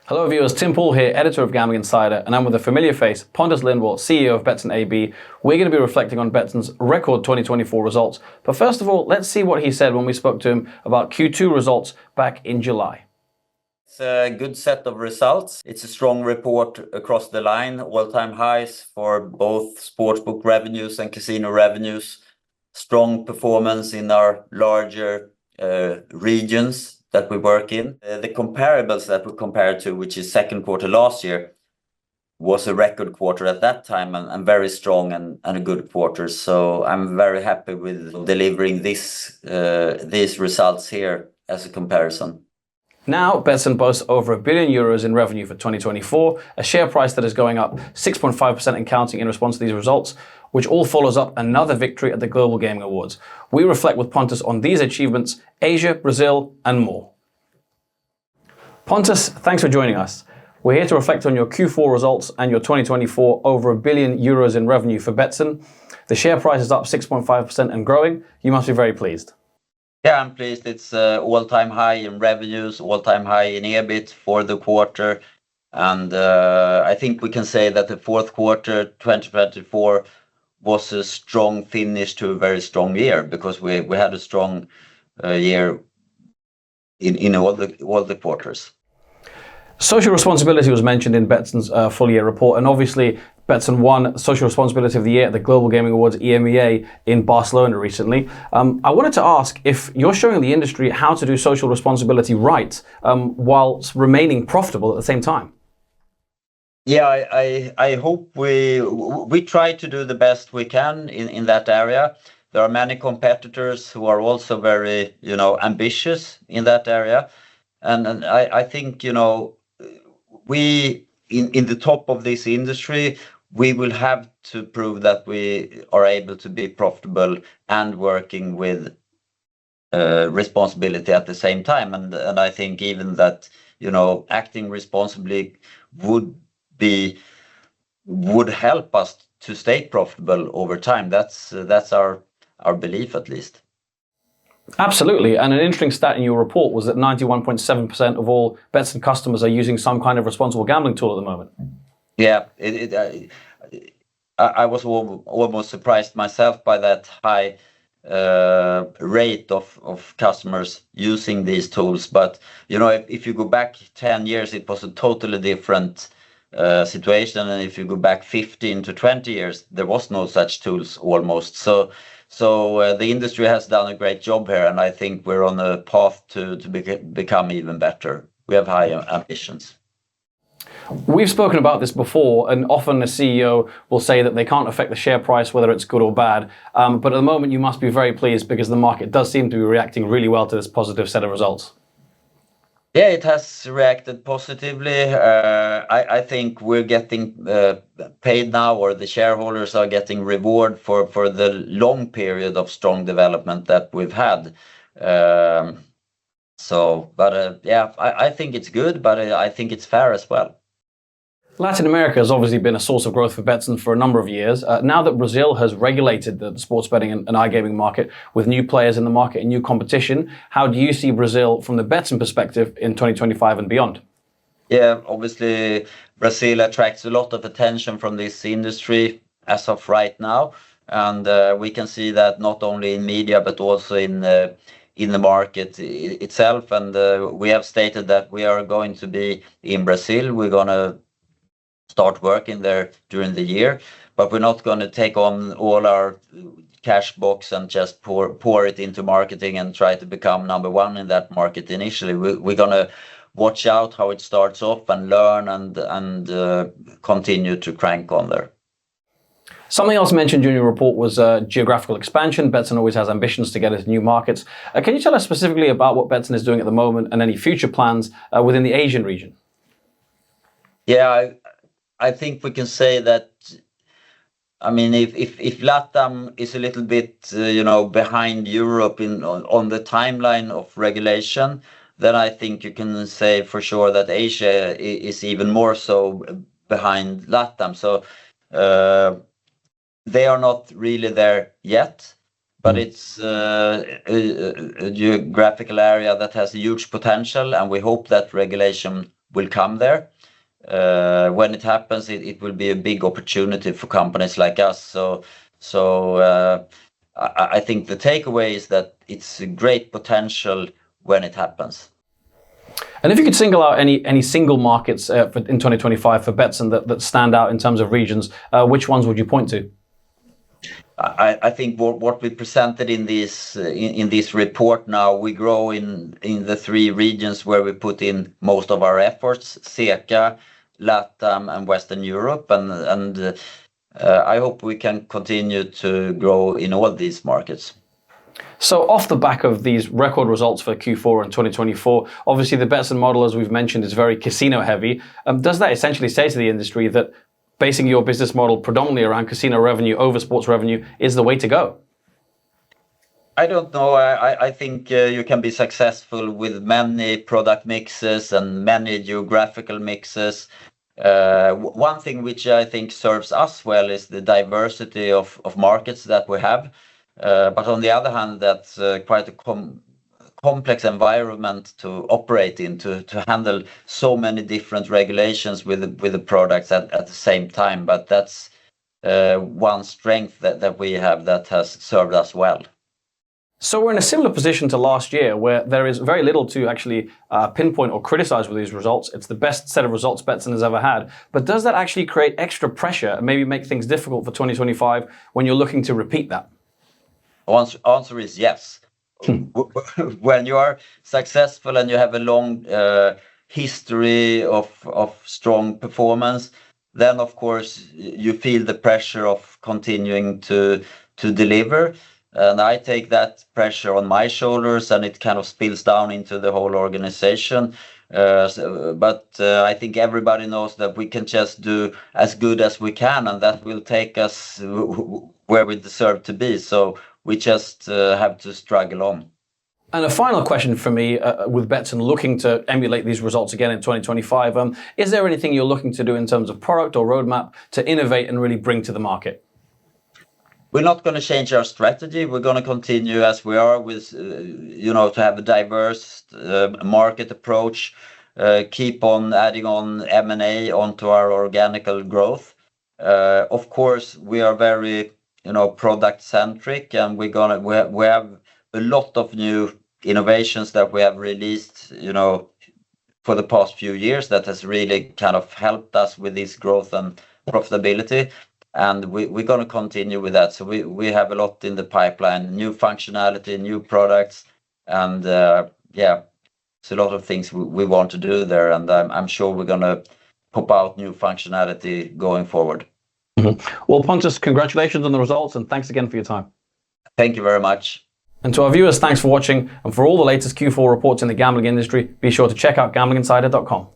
Hello viewers, Tim Poole here, editor of Gambling Insider, and I'm with a familiar face, Pontus Lindwall, CEO of Betsson AB. We're going to be reflecting on Betsson's record 2024 results. But first of all, let's see what he said when we spoke to him about Q2 results back in July. It's a good set of results. It's a strong report across the line, all-time highs for both sportsbook revenues and casino revenues. Strong performance in our larger regions that we work in. The comparables that we compare to, which is second quarter last year, was a record quarter at that time and very strong and a good quarter. So I'm very happy with delivering these results here as a comparison. Now, Betsson boasts over €1 billion in revenue for 2024, a share price that is going up 6.5% and counting in response to these results, which all follows up another victory at the Global Gaming Awards. We reflect with Pontus on these achievements, Asia, Brazil, and more. Pontus, thanks for joining us. We're here to reflect on your Q4 results and your 2024 over €1 billion in revenue for Betsson. The share price is up 6.5% and growing. You must be very pleased. Yeah, I'm pleased. It's all-time high in revenues, all-time high in EBIT for the quarter. And I think we can say that the fourth quarter 2024 was a strong finish to a very strong year, because we had a strong year in all the quarters. Social responsibility was mentioned in Betsson's full year report, and obviously Betsson won Social Responsibility of the Year at the Global Gaming Awards EMEA in Barcelona recently. I wanted to ask if you're showing the industry how to do social responsibility right while remaining profitable at the same time. Yeah, I hope we try to do the best we can in that area. There are many competitors who are also very, ambitious in that area. And I think, we in the top of this industry, we will have to prove that we are able to be profitable and working with responsibility at the same time. And I think even that, acting responsibly would help us to stay profitable over time. That's our belief, at least. Absolutely. And an interesting stat in your report was that 91.7% of all Betsson customers are using some kind of responsible gambling tool at the moment. Yeah, I was almost surprised myself by that high rate of customers using these tools. But, if you go back 10 years, it was a totally different situation. And if you go back 15 to 20 years, there was no such tools almost. So the industry has done a great job here, and I think we're on a path to become even better. We have high ambitions. We've spoken about this before, and often a CEO will say that they can't affect the share price, whether it's good or bad. But at the moment, you must be very pleased because the market does seem to be reacting really well to this positive set of results. Yeah, it has reacted positively. I think we're getting paid now, or the shareholders are getting reward for the long period of strong development that we've had. I think it's good, but I think it's fair as well. Latin America has obviously been a source of growth for Betsson for a number of years. Now that Brazil has regulated the sports betting and iGaming market with new players in the market and new competition, how do you see Brazil from the Betsson perspective in 2025 and beyond? Yeah, obviously Brazil attracts a lot of attention from this industry as of right now. And we can see that not only in media, but also in the market itself. And we have stated that we are going to be in Brazil. We're going to start working there during the year, but we're not going to take on all our cash box and just pour it into marketing and try to become number one in that market initially. We're going to watch out how it starts off and learn and continue to crank on there. Something else mentioned during your report was geographical expansion. Betsson always has ambitions to get into new markets. Can you tell us specifically about what Betsson is doing at the moment and any future plans within the Asian region? Yeah, I think we can say that, if LATAM is a little bit, behind Europe on the timeline of regulation, then I think you can say for sure that Asia is even more so behind LATAM. So they are not really there yet, but it's a geographical area that has a huge potential, and we hope that regulation will come there. When it happens, it will be a big opportunity for companies like us. So I think the takeaway is that it's a great potential when it happens. And if you could single out any single markets in 2025 for Betsson that stand out in terms of regions, which ones would you point to? I think what we presented in this report now, we grow in the 3 regions where we put in most of our efforts: CEECA, LATAM, and Western Europe, and I hope we can continue to grow in all these markets. So off the back of these record results for Q4 in 2024, obviously the Betsson model, as we've mentioned, is very casino heavy. Does that essentially say to the industry that basing your business model predominantly around casino revenue over sports revenue is the way to go? I don't know. I think you can be successful with many product mixes and many geographical mixes. One thing which I think serves us well is the diversity of markets that we have. But on the other hand, that's quite a complex environment to operate in, to handle so many different regulations with the products at the same time. But that's one strength that we have that has served us well. So we're in a similar position to last year, where there is very little to actually pinpoint or criticize with these results. It's the best set of results Betsson has ever had. But does that actually create extra pressure and maybe make things difficult for 2025 when you're looking to repeat that? Answer is yes. When you are successful and you have a long history of strong performance, then of course you feel the pressure of continuing to deliver. And I take that pressure on my shoulders, and it kind of spills down into the whole organization. But I think everybody knows that we can just do as good as we can, and that will take us where we deserve to be. So we just have to struggle on. And a final question for me, with Betsson looking to emulate these results again in 2025, is there anything you're looking to do in terms of product or roadmap to innovate and really bring to the market? We're not going to change our strategy. We're going to continue as we are with, to have a diverse market approach, keep on adding on M&A onto our organic growth. Of course, we are very, product centric, and we have a lot of new innovations that we have released, for the past few years that has really kind of helped us with this growth and profitability. And we're going to continue with that. So we have a lot in the pipeline, new functionality, new products, and it's a lot of things we want to do there. And I'm sure we're going to pop out new functionality going forward. Mm-hmm. Well, Pontus, congratulations on the results, and thanks again for your time. Thank you very much. And to our viewers, thanks for watching. And for all the latest Q4 reports in the gambling industry, be sure to check out gamblinginsider.com.